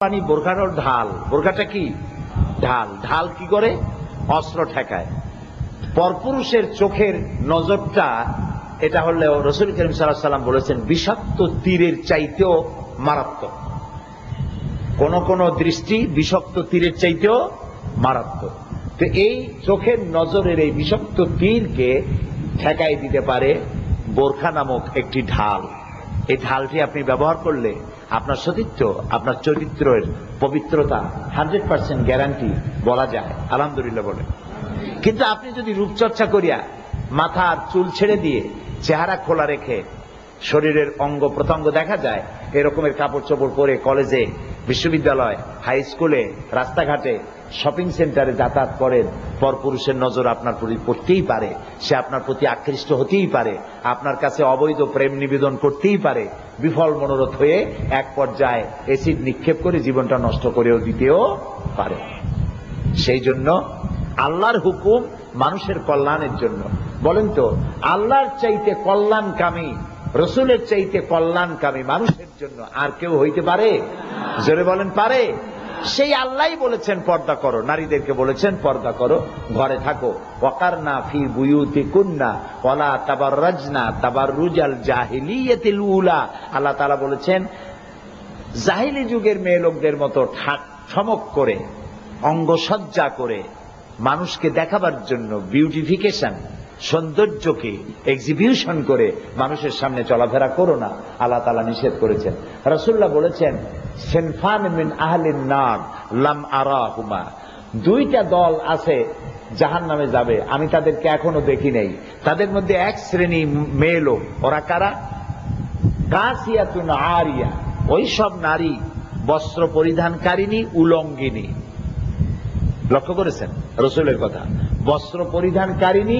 পানি বোরখার ঢাল, বোরখাটা কি ঢাল, ঢাল কি করে অস্ত্র ঠেকায়। পরপুরুষের চোখের নজরটা এটা হলেও রাসূল করিম সাল্লাল্লাহু আলাইহি ওয়াসাল্লাম বলেছেন বিষাক্ত তীরের চাইতেও মারাত্মক। কোন কোন দৃষ্টি বিষাক্ত তীরের চাইতেও মারাত্মক। তো এই চোখের নজরের এই বিষাক্ত তীরকে ঠেকাই দিতে পারে বোরখা নামক একটি ঢাল। এই ঢালটি আপনি ব্যবহার করলে আপনার সতীত্ব, আপনার চরিত্রের পবিত্রতা 100% গ্যারান্টি বলা যায়, আলহামদুলিল্লাহ বলে। কিন্তু আপনি যদি রূপচর্চা করিয়া মাথার চুল ছেড়ে দিয়ে চেহারা খোলা রেখে শরীরের অঙ্গ প্রত্যঙ্গ দেখা যায় এরকমের কাপড় চোপড় পরে কলেজে, বিশ্ববিদ্যালয়, হাই স্কুলে, রাস্তাঘাটে, শপিং সেন্টারে যাতায়াত করেন, পরপুরুষের নজর আপনার প্রতি পড়তেই পারে, সে আপনার প্রতি আকৃষ্ট হতেই পারে, আপনার কাছে অবৈধ প্রেম নিবেদন করতেই পারে, বিফল মনোরথ হয়ে এক পর্যায়ে এসিড নিক্ষেপ করে জীবনটা নষ্ট করেও দিতেও পারে। সেই জন্য আল্লাহর হুকুম মানুষের কল্যাণের জন্য। বলেন তো, আল্লাহর চাইতে কল্যাণকামী, রসুলের চাইতে কল্যাণকামী মানুষের জন্য আর কেউ হইতে পারে? জোরে বলেন, পারে? সেই আল্লাহ বলেছেন পর্দা করো, নারীদেরকে বলেছেন পর্দা করো, ঘরে থাকো। ওয়াকারনা ফি বুয়ুতিকুন্না ওয়ালা তাবাররাজনা তাবাররুজাল জাহিলিয়াতিল উলা। আল্লাহ তাআলা বলেছেন জাহিলি যুগের মেয়ে লোকদের মতো ঠমক করে, অঙ্গসজ্জা করে, মানুষকে দেখাবার জন্য বিউটিফিকেশন, সৌন্দর্যকে এক্সিবিউশন করে মানুষের সামনে চলাফেরা করো না, আল্লাহ তাআলা নিষেধ করেছেন। রাসূলুল্লাহ বলেছেন সিনফান মিন আহলিন নার লাম আরাহুমা, দুইটা দল আছে জাহান্নামে যাবে, আমি তাদেরকে এখনো দেখি নাই। তাদের মধ্যে এক শ্রেণী মেয়ে লোক, ওরা কারা? কাসিয়াতুন আরিয়া, ওই সব নারী বস্ত্র পরিধানকারিণী, উলঙ্গিনী। লক্ষ্য করেছেন রাসূলের কথা? বস্ত্র পরিধানকারিণী,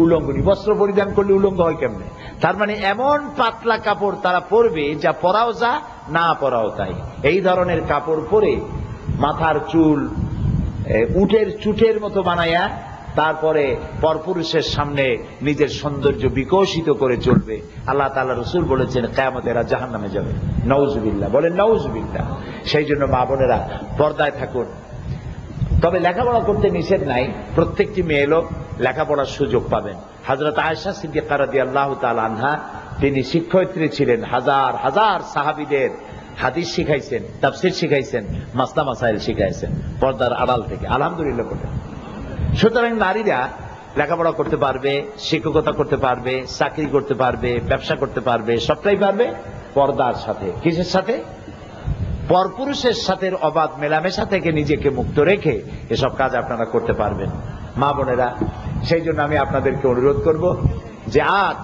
উলঙ্গিনী। বস্ত্র পরিধান করলে উলঙ্গ হয় কেমনে? তার মানে এমন পাতলা কাপড় তারা পরবে যা পরাও যা, না পরাও তাই। এই ধরনের কাপড় পরে মাথার চুল উটের চুটের মতো বানায়া তারপরে পরপুরুষের সামনে নিজের সৌন্দর্য বিকশিত করে চলবে। আল্লাহ তাআলা রাসূল বলেছেন কিয়ামতে এরা জাহান্নামে যাবে। নাউজুবিল্লাহ, বলেন নাউজুবিল্লাহ। সেই জন্য মা বোনেরা পর্দায় থাকুন। তবে লেখাপড়া করতে নিষেধ নাই, প্রত্যেকটি মেয়ে লোক লেখাপড়ার সুযোগ পাবেন। হযরত আয়েশা সিদ্দিকা রাদিয়াল্লাহু তাআলা আনহা, তিনি শিক্ষয়িত্রী ছিলেন, হাজার হাজার সাহাবীদের হাদিস শিখাইছেন, তাফসীর শিখাইছেন, মাসলা মাসাইল শিখাইছেন পর্দার আড়াল থেকে, আলহামদুলিল্লাহ বলে। সুতরাং নারীরা লেখাপড়া করতে পারবে, শিক্ষকতা করতে পারবে, চাকরি করতে পারবে, ব্যবসা করতে পারবে, সবটাই পারবে পর্দার সাথে। কিসের সাথে? পরপুরুষের সাথে অবাধ মেলামেশা থেকে নিজেকে মুক্ত রেখে এসব কাজ আপনারা করতে পারবেন মা বোনেরা। সেই জন্য আমি আপনাদেরকে অনুরোধ করব যে আজ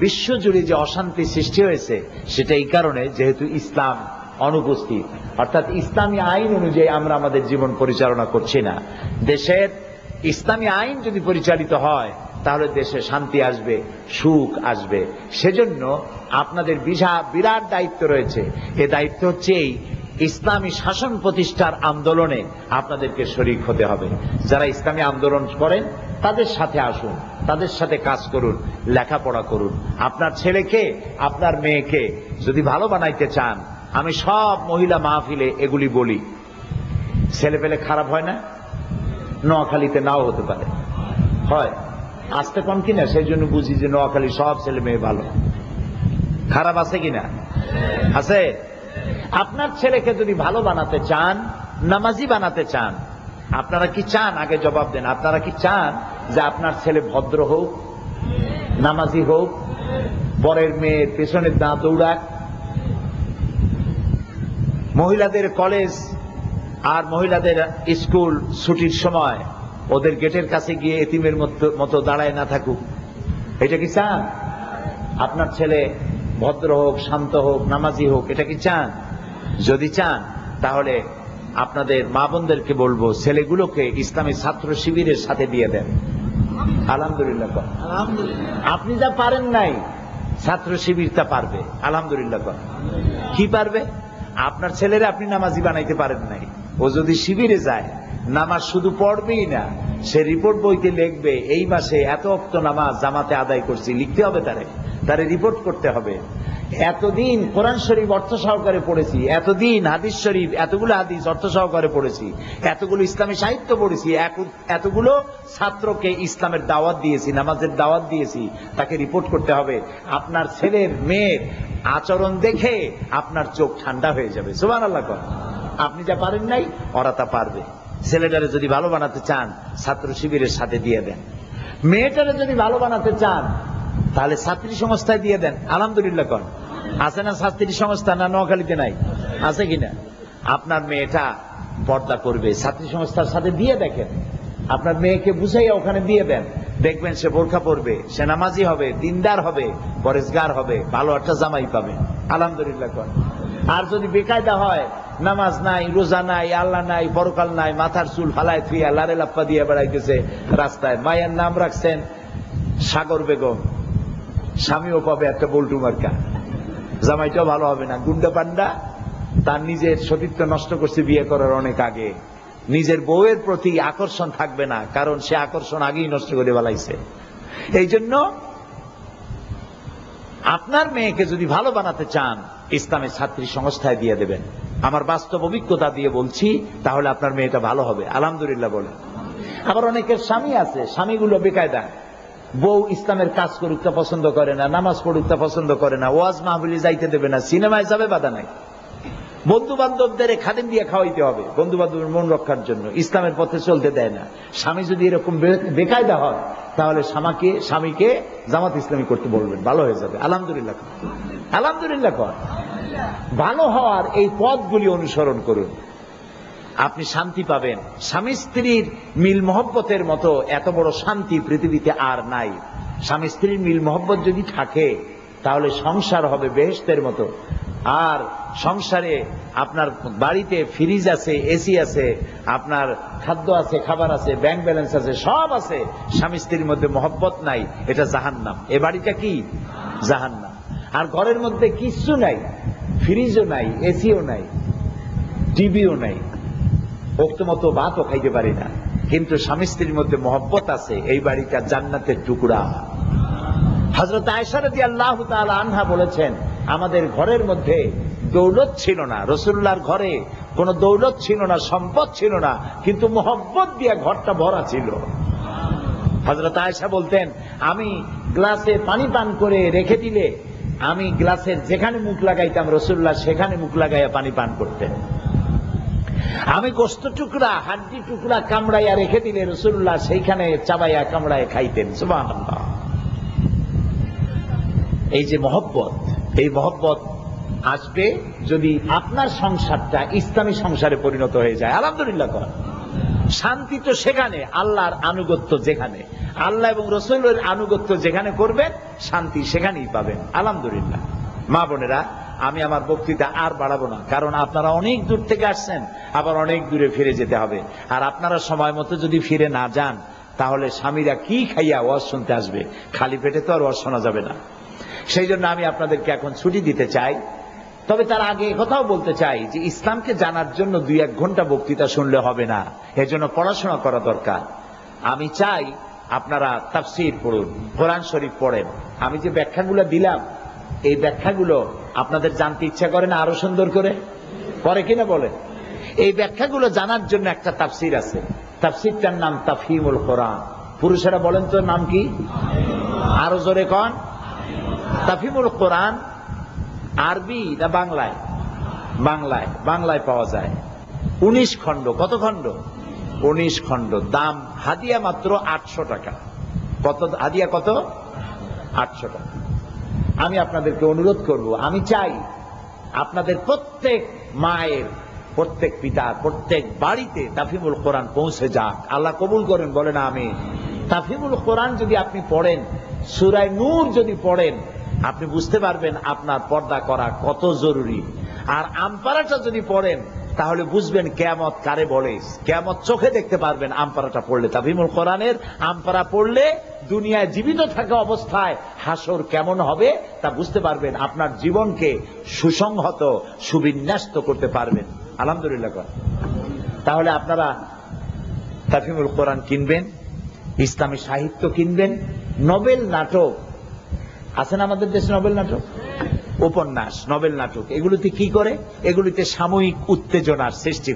বিশ্বজুড়ে যে অশান্তি সৃষ্টি হয়েছে সেটা এই কারণে যেহেতু ইসলাম অনুপস্থিত, অর্থাৎ ইসলামী আইন অনুযায়ী আমরা আমাদের জীবন পরিচালনা করছি না। দেশের ইসলামী আইন যদি পরিচালিত হয় তাহলে দেশে শান্তি আসবে, সুখ আসবে। সেজন্য আপনাদের বিরাট দায়িত্ব রয়েছে। এ দায়িত্ব হচ্ছে এই ইসলামী শাসন প্রতিষ্ঠার আন্দোলনে আপনাদেরকে শরীক হতে হবে। যারা ইসলামী আন্দোলন করেন তাদের সাথে আসুন, তাদের সাথে কাজ করুন, লেখাপড়া করুন। আপনার ছেলেকে, আপনার মেয়েকে যদি ভালো বানাইতে চান, আমি সব মহিলা মাহফিলে এগুলি বলি, ছেলে পেলে খারাপ হয় না? নোয়াখালীতে নাও হতে পারে, হয়, আসতে কম কিনা, সেই জন্য বুঝি যে নোয়াখালী সব ছেলে মেয়ে ভালো। খারাপ আছে কিনা? আছে। আপনার ছেলেকে যদি ভালো বানাতে চান, নামাজি বানাতে চান, আপনারা কি চান? আগে জবাব দেন। আপনারা কি চান যে আপনার ছেলে ভদ্র হোক, নামাজি হোক, পরের মেয়ের পেছনের দাঁত দৌড়াক? মহিলাদের কলেজ আর মহিলাদের স্কুল ছুটির সময় ওদের গেটের কাছে গিয়ে এতিমের মতো দাঁড়ায় না থাকুক, এটা কি চান? আপনার ছেলে ভদ্র হোক, শান্ত হোক, নামাজি হোক, এটা কি চান? যদি চান তাহলে আপনাদের মা বোনদেরকে বলবো ছেলেগুলোকে ইসলামী ছাত্র শিবিরের সাথে দিয়ে দেন। আলহামদুলিল্লাহ। আপনি যা পারেন নাই ছাত্র শিবির তা পারবে, আলহামদুলিল্লাহ। কি পারবে? আপনার ছেলেরা আপনি নামাজি বানাইতে পারেন নাই, ও যদি শিবিরে যায় নামাজ শুধু পড়বেই না, সে রিপোর্ট বইতে লিখবে এই মাসে এত ওয়াক্ত নামাজ জামাতে আদায় করছি, লিখতে হবে তারে রিপোর্ট করতে হবে। এতদিন কোরআন শরীফ অর্থ সহকারে পড়েছি, এতদিন হাদিস শরীফ এতগুলো হাদিস অর্থ সহকারে পড়েছি, এতগুলো ইসলামী সাহিত্য পড়েছি, এতগুলো ছাত্রকে ইসলামের দাওয়াত দিয়েছি, নামাজের দাওয়াত দিয়েছি, তাকে রিপোর্ট করতে হবে। আপনার ছেলের মেয়ের আচরণ দেখে আপনার চোখ ঠান্ডা হয়ে যাবে। সুবহানাল্লাহ। আপনি যা পারেন নাই ওরা তা পারবে। ছেলেটারে যদি ভালো বানাতে চান ছাত্র শিবিরের সাথে দিয়ে দেন, মেয়েটারে যদি ভালো বানাতে চান তাহলে ছাত্রী সংস্থায় দিয়ে দেন। আলহামদুলিল্লাহ। কন আছে না ছাত্রী সংস্থা? না নোয়াখালীতে নাই? আছে কিনা? আপনার মেয়েটা পর্দা করবে, ছাত্রী সংস্থার সাথে দিয়ে দেখেন। আপনার মেয়েকে বুঝাইয়া ওখানে দিয়ে দেন, দেখবেন সে বোরখা পরবে, সে নামাজি হবে, দিনদার হবে, পরেজগার হবে, ভালো একটা জামাই পাবে। আলহামদুলিল্লাহ। কন আর যদি বেকায়দা হয়, নামাজ নাই, রোজা নাই, আল্লাহ নাই, পরকাল নাই, মাথার চুল ফালায় থুইয়া লারে লাপ্পা দিয়ে বেড়াইতেছে রাস্তায়, মায়ের নাম রাখছেন সাগর বেগম, স্বামীও পাবে একটা বল্টু মার্কা, জামাইটাও ভালো হবে না, গুন্ডা পান্ডা, তার নিজের সতীত্ব নষ্ট করছে বিয়ে করার অনেক আগে, নিজের বউয়ের প্রতি আকর্ষণ থাকবে না, কারণ সে আকর্ষণ আগেই নষ্ট করে বেলাইছে। এই জন্য আপনার মেয়েকে যদি ভালো বানাতে চান ইসলামের ছাত্রী সংস্থায় দিয়ে দেবেন। আমার বাস্তব অভিজ্ঞতা দিয়ে বলছি, তাহলে আপনার মেয়েটা ভালো হবে। আলহামদুলিল্লাহ বলে। আবার অনেকের স্বামী আছে, স্বামীগুলো বেকায়দা, বউ ইসলামের কাজ করুক তা পছন্দ করে না, নামাজ পড়ুক তা পছন্দ করে না, ওয়াজ মাহফিলে যাইতে দেবে না, সিনেমায় যাবে বাধা নাই, বন্ধু বান্ধবদের খাদিম দিয়ে খাওয়াইতে হবে বন্ধু বান্ধবের মন রক্ষার জন্য, ইসলামের পথে চলতে দেয় না। স্বামী যদি এরকম বেকায়দা হয় তাহলে স্বামীকে জামাত ইসলামী করতে বলবেন, ভালো হয়ে যাবে। আলহামদুলিল্লাহ। আলহামদুলিল্লাহ। ভালো হওয়ার এই পথগুলি অনুসরণ করুন, আপনি শান্তি পাবেন। স্বামী স্ত্রীর মিল মহব্বতের মতো এত বড় শান্তি পৃথিবীতে আর নাই। স্বামী স্ত্রীর মিল মহব্বত যদি থাকে তাহলে সংসার হবে বেহেশতের মতো। আর সংসারে আপনার বাড়িতে ফ্রিজ আছে, এসি আছে, আপনার খাদ্য আছে, খাবার আছে, ব্যাংক ব্যালেন্স আছে, সব আছে, স্বামী স্ত্রীর মধ্যে মহব্বত নাই, এটা জাহান্নাম। এ বাড়িটা কি? জাহান্নাম। আর ঘরের মধ্যে কিচ্ছু নাই, ফ্রিজও নাই, এসিও নাই, টিভিও নাই, ওক্ত মতো ভাতও খাইতে পারি না, কিন্তু স্বামী স্ত্রীর মধ্যে মহব্বত আছে, এই বাড়িটা জান্নাতের টুকরা। হযরত আয়েশা রাদিয়াল্লাহু তাআলা আনহা বলেছেন, আমাদের ঘরের মধ্যে দৌলত ছিল না, রাসূলুল্লাহর ঘরে কোনো দৌলত ছিল না, সম্পদ ছিল না, কিন্তু মহব্বত দিয়ে ঘরটা ভরা ছিল। হযরত আয়েশা বলতেন, আমি গ্লাসে পানি পান করে রেখে দিলে আমি গ্লাসের যেখানে মুখ লাগাইতাম রাসূলুল্লাহ সেখানে মুখ লাগাইয়া পানি পান করতেন। আমি গোশত টুকরা, হাড্ডি টুকরা কামড়াইয়া রেখে দিলে রাসূলুল্লাহ সেইখানে চাবাইয়া কামড়াইয়া খাইতেন। সুবহানাল্লাহ। এই যে মহব্বত, এই মহব্বত আসবে যদি আপনার সংসারটা ইসলামী সংসারে পরিণত হয়ে যায়। আলহামদুলিল্লাহ। শান্তি তো সেখানে, আল্লাহর আনুগত্য যেখানে, আল্লাহ এবং রাসূলের আনুগত্য যেখানে করবেন শান্তি সেখানেই পাবেন। আলহামদুলিল্লাহ। মা বোনেরা, আমি আমার বক্তৃতা আর বাড়াবো না, কারণ আপনারা অনেক দূর থেকে আসছেন, আবার অনেক দূরে ফিরে যেতে হবে। আর আপনারা সময় মতো যদি ফিরে না যান তাহলে স্বামীরা কি খাইয়া ওয়াজ শুনতে আসবে? খালি পেটে তো আর ওয়াজ শোনা যাবে না। সেই জন্য আমি আপনাদেরকে এখন ছুটি দিতে চাই। তবে তার আগে কথাও বলতে চাই যে ইসলামকে জানার জন্য 2-1 ঘন্টা বক্তৃতা শুনলে হবে না, এজন্য পড়াশোনা করা দরকার। আমি চাই আপনারা তাফসীর পড়ুন, কোরআন শরীফ পড়েন। আমি যে ব্যাখ্যাগুলো দিলাম এই ব্যাখ্যাগুলো আপনাদের জানতে ইচ্ছা করে না? আরো সুন্দর করে করে কিনা বলেন? এই ব্যাখ্যাগুলো জানার জন্য একটা তাফসীর আছে, তাফসীরটার নাম তাফহিমুল কোরআন। পুরুষেরা বলেন তো নাম কি? আরো জোরে কন। তাফহিমুল কোরআন আরবি না বাংলায়? বাংলায়। বাংলায় পাওয়া যায় 19 খণ্ড। কত খণ্ড? 19 খণ্ড। দাম হাদিয়া মাত্র 800 টাকা। কত হাদিয়া? কত? 800 টাকা। আমি আপনাদেরকে অনুরোধ করব, আমি চাই আপনাদের প্রত্যেক মায়ের, প্রত্যেক পিতার, প্রত্যেক বাড়িতে তাফহিমুল কোরআন পৌঁছে যাক। আল্লাহ কবুল করেন, বলেন আমিন। তাফহিমুল কোরআন যদি আপনি পড়েন, সূরা নূর যদি পড়েন, আপনি বুঝতে পারবেন আপনার পর্দা করা কত জরুরি। আর আমপারাটা যদি পড়েন তাহলে বুঝবেন কিয়ামত কারে বলে। কিয়ামত চোখে দেখতে পারবেন আমপারাটা পড়লে। তাফহিমুল কোরআনের আমপারা পড়লে দুনিয়ায় জীবিত থাকা অবস্থায় হাসর কেমন হবে তা বুঝতে পারবেন, আপনার জীবনকে সুসংহত, সুবিন্যস্ত করতে পারবেন। আলহামদুলিল্লাহ। তাহলে আপনারা তাফহিমুল কোরআন কিনবেন, ইসলামী সাহিত্য কিনবেন, নোবেল নাটক আছেন আমাদের দেশে, নোবেল নাটক, উপন্যাস, নভেল, নাটক, এগুলোতে কি করে? এগুলিতে সাময়িক উত্তেজনার সৃষ্টি